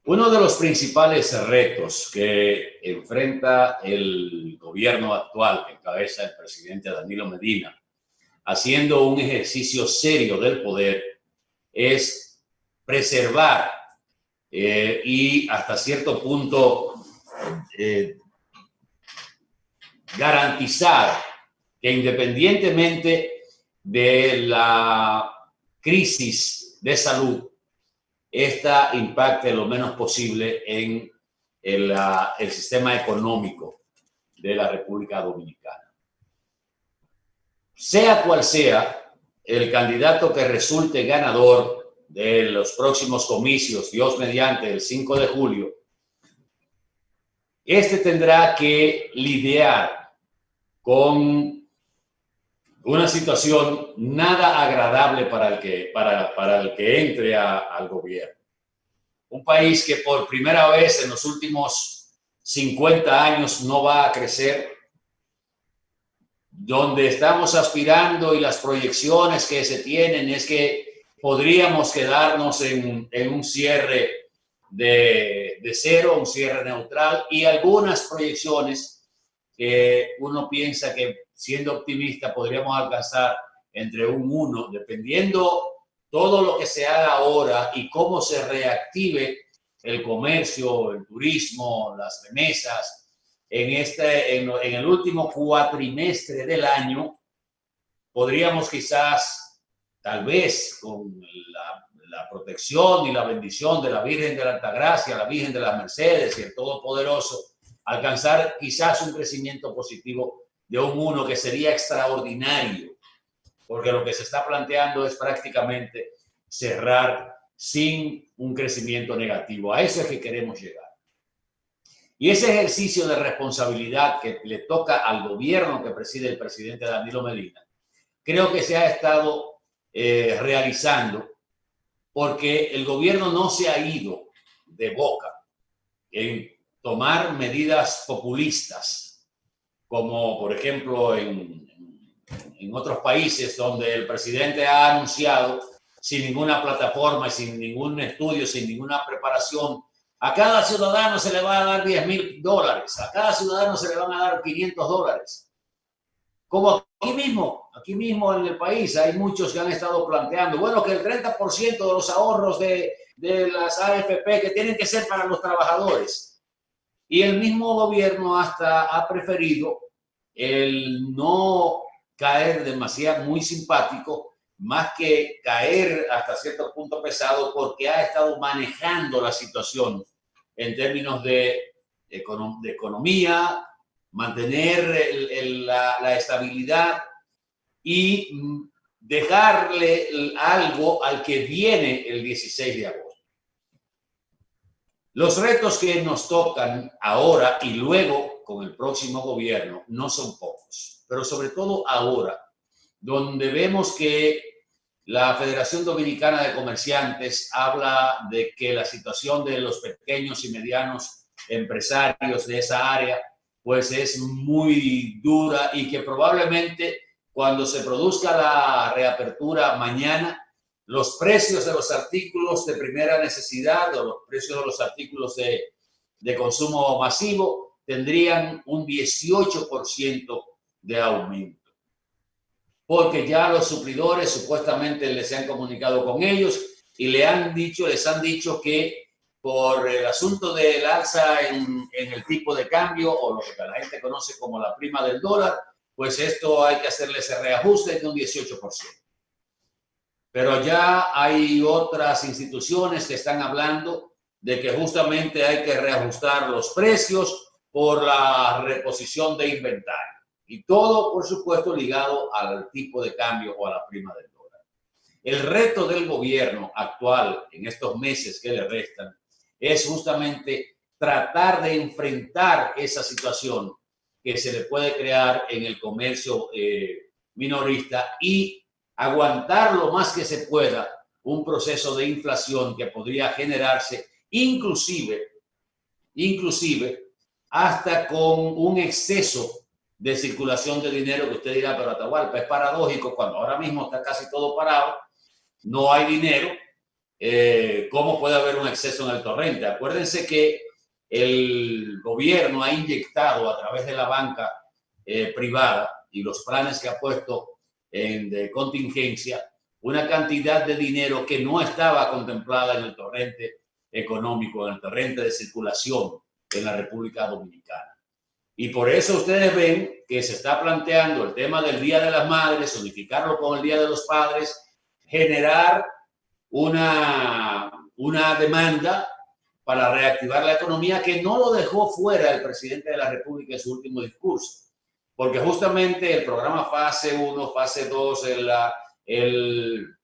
Uno de los principales retos que enfrenta el gobierno actual que encabeza el presidente Danilo Medina, haciendo un ejercicio serio del poder, es preservar y hasta cierto punto garantizar que independientemente de la crisis de salud, esta impacte lo menos posible en el sistema económico de la República Dominicana. Sea cual sea el candidato que resulte ganador de los próximos comicios, Dios mediante, el 5 de julio, este tendrá que lidiar con una situación nada agradable para el que entre al gobierno. Un país que por primera vez en los últimos 50 años no va a crecer, donde estamos aspirando y las proyecciones que se tienen es que podríamos quedarnos en un cierre de cero, un cierre neutral, y algunas proyecciones que uno piensa que, siendo optimista, podríamos alcanzar entre un 1, dependiendo todo lo que se haga ahora y cómo se reactive el comercio, el turismo, las remesas en el último cuatrimestre del año. Podríamos quizás, tal vez con la protección y la bendición de la Virgen de la Altagracia, la Virgen de las Mercedes y el Todopoderoso, alcanzar quizás un crecimiento positivo de un 1, que sería extraordinario, porque lo que se está planteando es prácticamente cerrar sin un crecimiento negativo. A eso es que queremos llegar. Y ese ejercicio de responsabilidad que le toca al gobierno que preside el presidente Danilo Medina, creo que se ha estado realizando, porque el gobierno no se ha ido de boca en tomar medidas populistas, como por ejemplo en otros países donde el presidente ha anunciado sin ninguna plataforma, sin ningún estudio, sin ninguna preparación: a cada ciudadano se le va a dar $10,000, a cada ciudadano se le van a dar $500. Como aquí mismo en el país hay muchos que han estado planteando, bueno, que el 30% de los ahorros de las AFP que tienen que ser para los trabajadores. Y el mismo gobierno hasta ha preferido el no caer demasiado muy simpático, más que caer hasta cierto punto pesado, porque ha estado manejando la situación en términos de economía, mantener la estabilidad y dejarle algo al que viene el 16 de agosto. Los retos que nos tocan ahora y luego con el próximo gobierno no son pocos, pero sobre todo ahora, donde vemos que la Federación Dominicana de Comerciantes habla de que la situación de los pequeños y medianos empresarios de esa área pues es muy dura, y que probablemente cuando se produzca la reapertura mañana, los precios de los artículos de primera necesidad o los precios de los artículos de consumo masivo tendrían un 18% de aumento, porque ya los suplidores supuestamente les han comunicado con ellos y les han dicho que por el asunto del alza en el tipo de cambio, o lo que la gente conoce como la prima del dólar, pues esto hay que hacerle ese reajuste de un 18%. Pero ya hay otras instituciones que están hablando de que justamente hay que reajustar los precios por la reposición de inventario. Y todo, por supuesto, ligado al tipo de cambio o a la prima del dólar. El reto del gobierno actual en estos meses que le restan es justamente tratar de enfrentar esa situación que se le puede crear en el comercio minorista y aguantar lo más que se pueda un proceso de inflación que podría generarse inclusive hasta con un exceso de circulación de dinero, que usted dirá, pero Atahualpa, es paradójico cuando ahora mismo está casi todo parado, no hay dinero, cómo puede haber un exceso en el torrente. Acuérdense que el gobierno ha inyectado a través de la banca privada y los planes que ha puesto de contingencia una cantidad de dinero que no estaba contemplada en el torrente económico, en el torrente de circulación en la República Dominicana. Y por eso ustedes ven que se está planteando el tema del Día de las Madres, unificarlo con el Día de los Padres, generar una demanda para reactivar la economía, que no lo dejó fuera el presidente de la República en su último discurso, porque justamente el programa fase 1, fase 2, el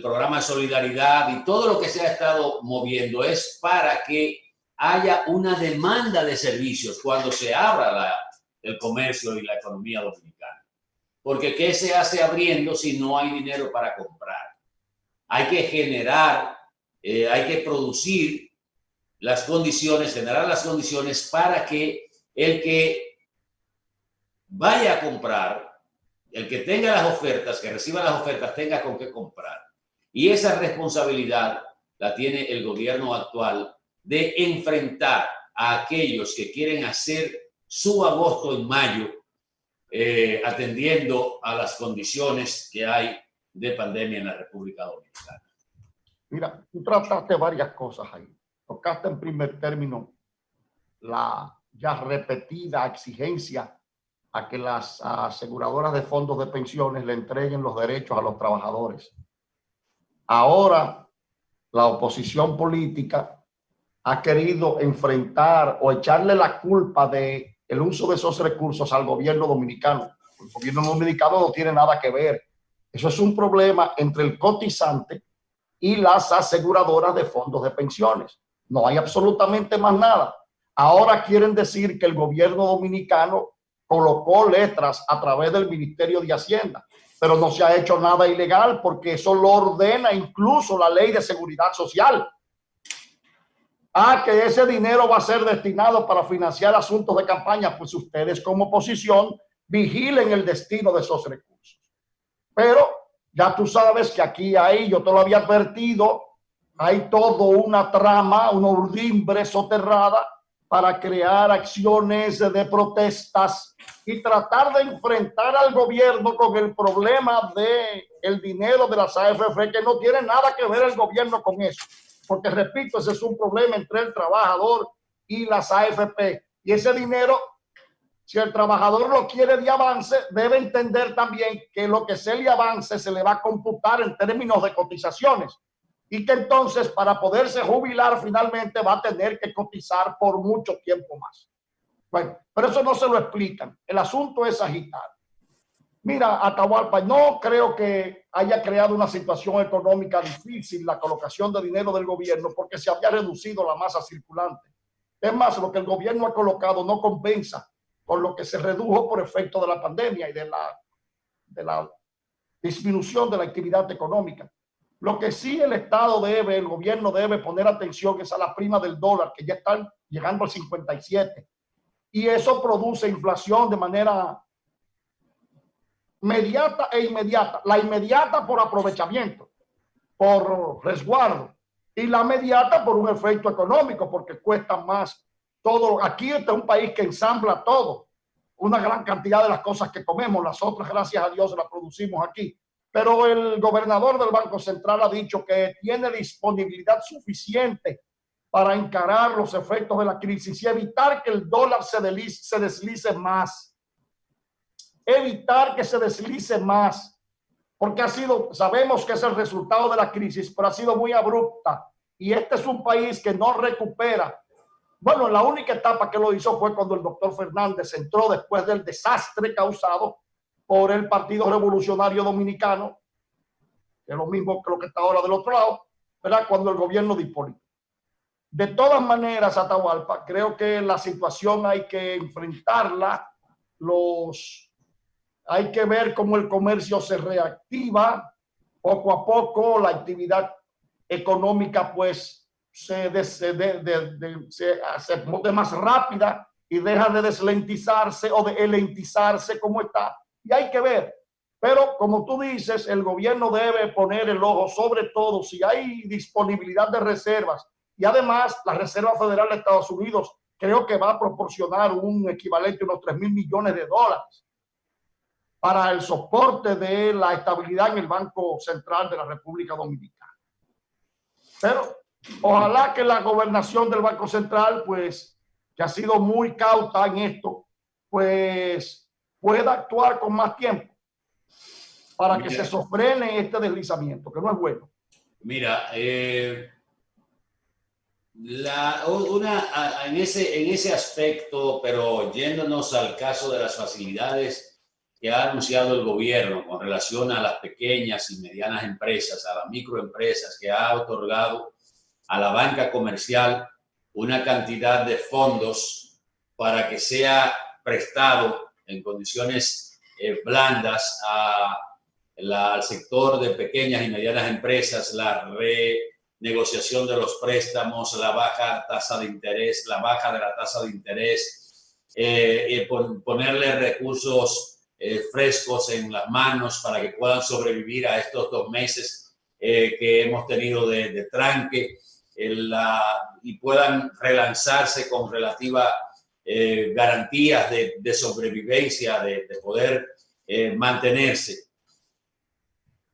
programa de solidaridad y todo lo que se ha estado moviendo es para que haya una demanda de servicios cuando se abra el comercio y la economía dominicana. Porque ¿qué se hace abriendo si no hay dinero para comprar? Hay que generar, hay que producir las condiciones, generar las condiciones para que el que vaya a comprar, el que tenga las ofertas, que reciba las ofertas, tenga con qué comprar. Y esa responsabilidad la tiene el gobierno actual de enfrentar a aquellos que quieren hacer su agosto en mayo, atendiendo a las condiciones que hay de pandemia en la República Dominicana. Mira, tú trataste varias cosas ahí. Tocaste en primer término la ya repetida exigencia a que las aseguradoras de fondos de pensiones le entreguen los derechos a los trabajadores. Ahora, la oposición política ha querido enfrentar o echarle la culpa de el uso de esos recursos al gobierno dominicano. El gobierno dominicano no tiene nada que ver. Eso es un problema entre el cotizante y las aseguradoras de fondos de pensiones. No hay absolutamente más nada. Ahora quieren decir que el gobierno dominicano colocó letras a través del Ministerio de Hacienda, pero no se ha hecho nada ilegal porque eso lo ordena incluso la Ley de Seguridad Social. Que ese dinero va a ser destinado para financiar asuntos de campaña, pues ustedes como oposición vigilen el destino de esos recursos. Pero ya tú sabes que aquí yo te lo había advertido, hay todo una trama, una urdimbre soterrada para crear acciones de protestas y tratar de enfrentar al gobierno con el problema del dinero de las AFP, que no tiene nada que ver el gobierno con eso. Porque, repito, ese es un problema entre el trabajador y las AFP. Y ese dinero, si el trabajador lo quiere de avance, debe entender también que lo que se le avance se le va a computar en términos de cotizaciones. Y que entonces, para poderse jubilar, finalmente va a tener que cotizar por mucho tiempo más. Bueno, pero eso no se lo explican. El asunto es agitar. Mira, Atahualpa, no creo que haya creado una situación económica difícil la colocación de dinero del gobierno porque se había reducido la masa circulante. Es más, lo que el gobierno ha colocado no compensa con lo que se redujo por efecto de la pandemia y de la disminución de la actividad económica. Lo que sí el gobierno debe poner atención es a la prima del dólar, que ya están llegando al 57. Y eso produce inflación de manera inmediata e inmediata. La inmediata por aprovechamiento, por resguardo, y la inmediata por un efecto económico, porque cuesta más todo. Aquí este es un país que ensambla todo, una gran cantidad de las cosas que comemos, las otras, gracias a Dios, las producimos aquí. Pero el gobernador del Banco Central ha dicho que tiene disponibilidad suficiente para encarar los efectos de la crisis y evitar que el dólar se deslice más. Evitar que se deslice más, porque sabemos que es el resultado de la crisis, pero ha sido muy abrupta. Y este es un país que no recupera. Bueno, la única etapa que lo hizo fue cuando el doctor Fernández entró después del desastre causado por el Partido Revolucionario Dominicano, que es lo mismo que lo que está ahora del otro lado, ¿verdad? Cuando el gobierno de Hipólito. De todas maneras, Atahualpa, creo que la situación hay que enfrentarla, hay que ver cómo el comercio se reactiva, poco a poco la actividad económica pues se mueve más rápida y deja de deslentizarse o de elentizarse como está. Y hay que ver. Pero como tú dices, el gobierno debe poner el ojo sobre todo si hay disponibilidad de reservas. Y además, la Reserva Federal de Estados Unidos creo que va a proporcionar un equivalente a unos 3.000 millones de dólares para el soporte de la estabilidad en el Banco Central de la República Dominicana. Pero ojalá que la gobernación del Banco Central, pues, que ha sido muy cauta en esto, pues pueda actuar con más tiempo para que se sofrene este deslizamiento, que no es bueno. Mira, en ese aspecto, pero yéndonos al caso de las facilidades que ha anunciado el gobierno con relación a las pequeñas y medianas empresas, a las microempresas, que ha otorgado a la banca comercial una cantidad de fondos para que sea prestado en condiciones blandas al sector de pequeñas y medianas empresas, la renegociación de los préstamos, la baja tasa de interés, la baja de la tasa de interés, ponerle recursos frescos en las manos para que puedan sobrevivir a estos 2 meses que hemos tenido de tranque y puedan relanzarse con relativa garantías de sobrevivencia, de poder mantenerse.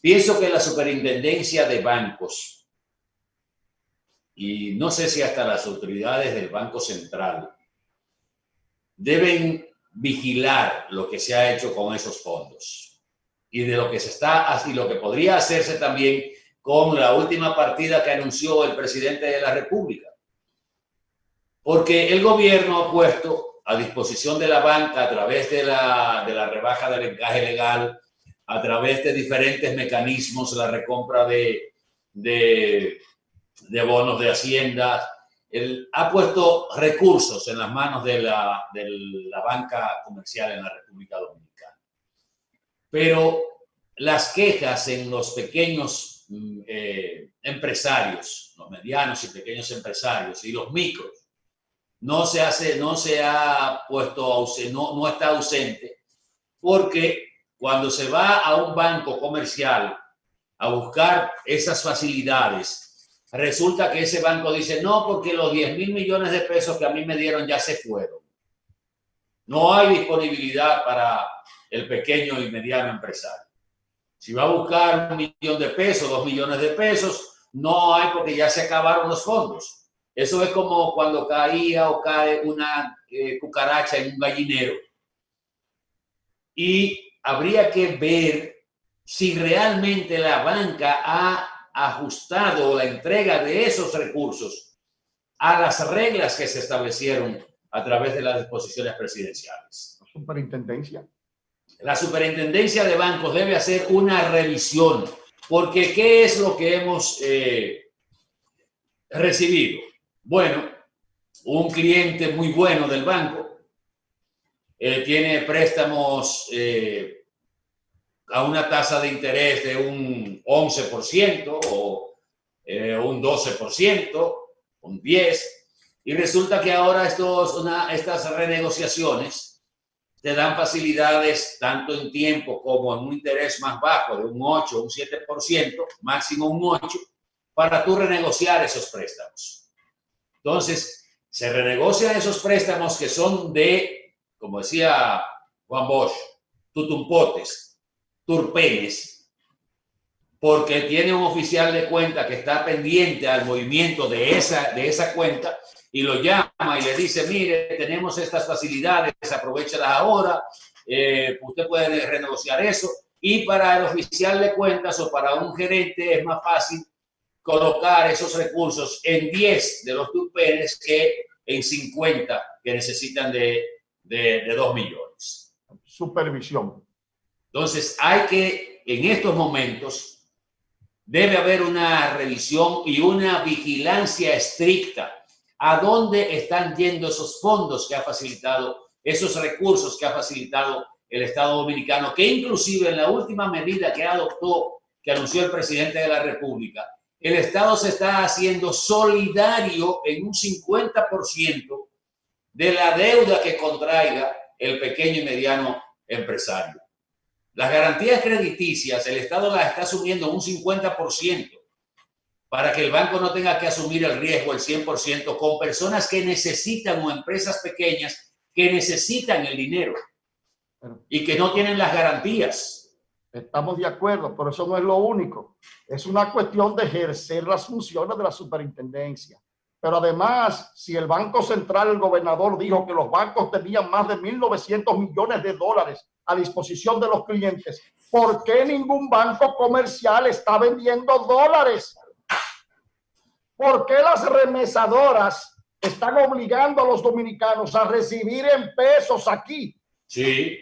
Pienso que la superintendencia de bancos, y no sé si hasta las autoridades del Banco Central, deben vigilar lo que se ha hecho con esos fondos y de lo que se está y lo que podría hacerse también con la última partida que anunció el presidente de la República. Porque el gobierno ha puesto a disposición de la banca a través de la rebaja del encaje legal, a través de diferentes mecanismos, la recompra de bonos de Hacienda, ha puesto recursos en las manos de la banca comercial en la República Dominicana. Pero las quejas en los pequeños empresarios, los medianos y pequeños empresarios y los micros, no está ausente, porque cuando se va a un banco comercial a buscar esas facilidades, resulta que ese banco dice, no, porque los 10.000 millones de pesos que a mí me dieron ya se fueron. No hay disponibilidad para el pequeño y mediano empresario. Si va a buscar 1 millón de pesos, 2 millones de pesos, no hay porque ya se acabaron los fondos. Eso es como cuando cae una cucaracha en un gallinero. Y habría que ver si realmente la banca ha ajustado la entrega de esos recursos a las reglas que se establecieron a través de las disposiciones presidenciales. La superintendencia de bancos debe hacer una revisión, porque ¿qué es lo que hemos recibido? Bueno, un cliente muy bueno del banco tiene préstamos a una tasa de interés de un 11% o un 12%, un 10%, y resulta que ahora estas renegociaciones te dan facilidades tanto en tiempo como en un interés más bajo de un 8, un 7%, máximo un 8%, para tú renegociar esos préstamos. Entonces, se renegocian esos préstamos que son de, como decía Juan Bosch, tutumpotes, turpenes, porque tiene un oficial de cuenta que está pendiente al movimiento de esa cuenta y lo llama y le dice, mire, tenemos estas facilidades, aprovéchalas ahora, usted puede renegociar eso. Y para el oficial de cuentas o para un gerente es más fácil colocar esos recursos en 10 de los turpenes que en 50 que necesitan de 2 millones. Supervisión. Entonces, hay que, en estos momentos, debe haber una revisión y una vigilancia estricta a dónde están yendo esos fondos que ha facilitado, esos recursos que ha facilitado el Estado Dominicano, que inclusive en la última medida que anunció el presidente de la República, el Estado se está haciendo solidario en un 50% de la deuda que contraiga el pequeño y mediano empresario. Las garantías crediticias, el Estado las está asumiendo un 50% para que el banco no tenga que asumir el riesgo el 100% con personas que necesitan o empresas pequeñas que necesitan el dinero y que no tienen las garantías. Estamos de acuerdo, pero eso no es lo único. Es una cuestión de ejercer las funciones de la superintendencia. Pero además, si el Banco Central, el gobernador dijo que los bancos tenían más de 1.900 millones de dólares a disposición de los clientes, ¿por qué ningún banco comercial está vendiendo dólares? ¿Por qué las remesadoras están obligando a los dominicanos a recibir en pesos aquí? Sí,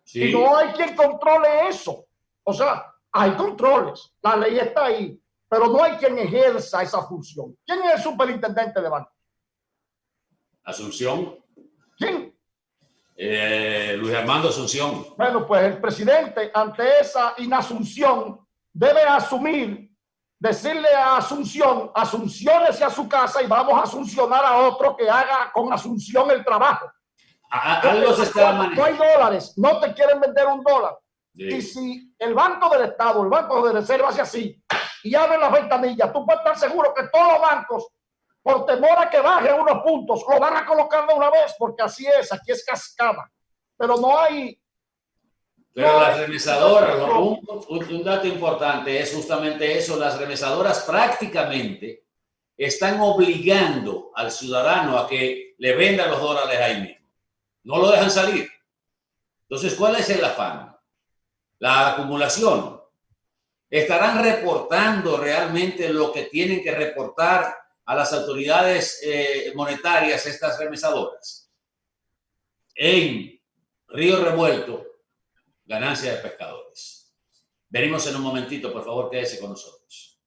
sí. Y no hay quien controle eso. O sea, hay controles, la ley está ahí, pero no hay quien ejerza esa función. ¿Quién es el superintendente de banco? Asunción. ¿Quién? Luis Armando Asunción. Bueno, pues el presidente ante esa inasunción debe asumir, decirle a Asunción, asunciónese a su casa y vamos a asuncionar a otro que haga con Asunción el trabajo. Algo se está manejando. No hay dólares, no te quieren vender un dólar. Sí. Y si el Banco del Estado, el Banco de Reserva hace así y abre las ventanillas, tú puedes estar seguro que todos los bancos, por temor a que baje unos puntos, lo van a colocar de una vez, porque así es, aquí es cascada. Pero no hay... Pero no las hay, remesadoras, un dato importante es justamente eso, las remesadoras prácticamente están obligando al ciudadano a que le venda los dólares ahí mismo. No lo dejan salir. Entonces, ¿cuál es el afán? La acumulación. ¿Estarán reportando realmente lo que tienen que reportar a las autoridades monetarias estas remesadoras? En Río Revuelto, ganancia de pescadores. Venimos en un momentito, por favor, quédese con nosotros.